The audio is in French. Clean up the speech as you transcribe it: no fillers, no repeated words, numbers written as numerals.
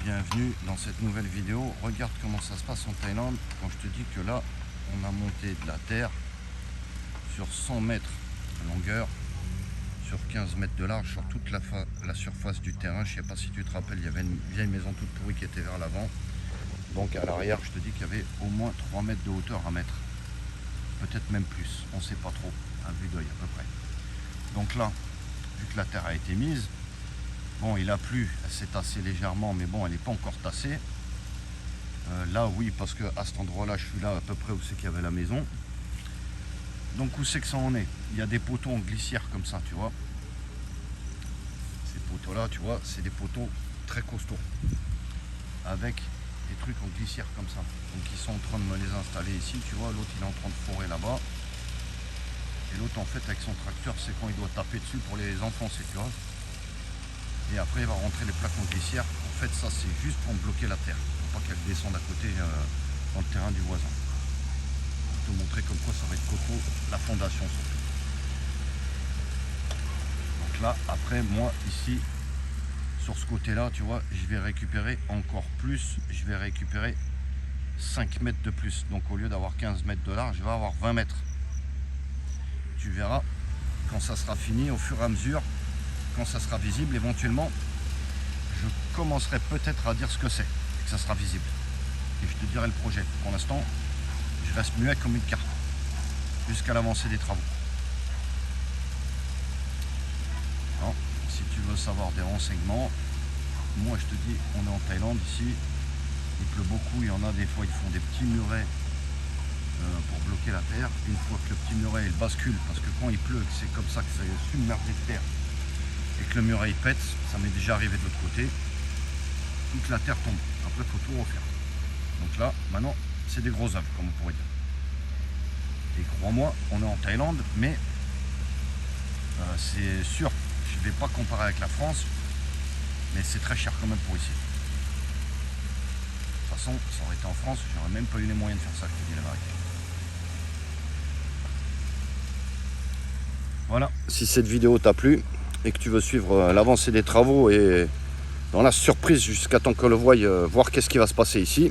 bienvenue dans cette nouvelle vidéo. Regarde comment ça se passe en Thaïlande quand je te dis que là on a monté de la terre sur 100 mètres de longueur, sur 15 mètres de large, sur toute la surface du terrain. Je sais pas si tu te rappelles, il y avait une vieille maison toute pourrie qui était vers l'avant. Donc à l'arrière, je te dis qu'il y avait au moins 3 mètres de hauteur à mettre, peut-être même plus, on sait pas trop, à vue d'œil à peu près. Donc là, vu que la terre a été mise, bon, il a plu, elle s'est tassée légèrement, mais bon, elle n'est pas encore tassée. Là, oui, parce que à cet endroit-là, je suis là à peu près où c'est qu'il y avait la maison. Donc, où c'est que ça en est? Il y a des poteaux en glissière comme ça, tu vois. Ces poteaux-là, tu vois, c'est des poteaux très costauds, avec des trucs en glissière comme ça. Donc, ils sont en train de me les installer ici, tu vois. L'autre, il est en train de fourrer là-bas. Et l'autre, en fait, avec son tracteur, c'est quand il doit taper dessus pour les enfoncer, tu vois. Et après il va rentrer les plaques en glissière. En fait ça c'est juste pour bloquer la terre, pour pas qu'elle descende à côté dans le terrain du voisin. Pour te montrer comme quoi ça va être costaud, la fondation surtout. Donc là après moi ici sur ce côté là tu vois, je vais récupérer encore plus, je vais récupérer 5 mètres de plus. Donc au lieu d'avoir 15 mètres de large, je vais avoir 20 mètres. Tu verras quand ça sera fini au fur et à mesure. Quand ça sera visible, éventuellement, je commencerai peut-être à dire ce que c'est, et que ça sera visible. Et je te dirai le projet. Pour l'instant, je reste muet comme une carte, jusqu'à l'avancée des travaux. Alors, si tu veux savoir des renseignements, moi je te dis, on est en Thaïlande ici, il pleut beaucoup, il y en a des fois, ils font des petits murets pour bloquer la terre. Une fois que le petit muret il bascule, parce que quand il pleut, c'est comme ça que ça submerge les terres, et que le muret il pète, ça m'est déjà arrivé de l'autre côté, toute la terre tombe. Après il faut tout refaire. Donc là maintenant c'est des gros œuvres comme on pourrait dire. Et crois-moi, on est en Thaïlande, mais c'est sûr, je ne vais pas comparer avec la France, mais c'est très cher quand même pour ici. De toute façon, ça aurait été en France, j'aurais même pas eu les moyens de faire ça, je te dis la vérité. Voilà, si cette vidéo t'a plu et que tu veux suivre l'avancée des travaux et dans la surprise jusqu'à temps que le voie voir qu'est-ce qui va se passer ici.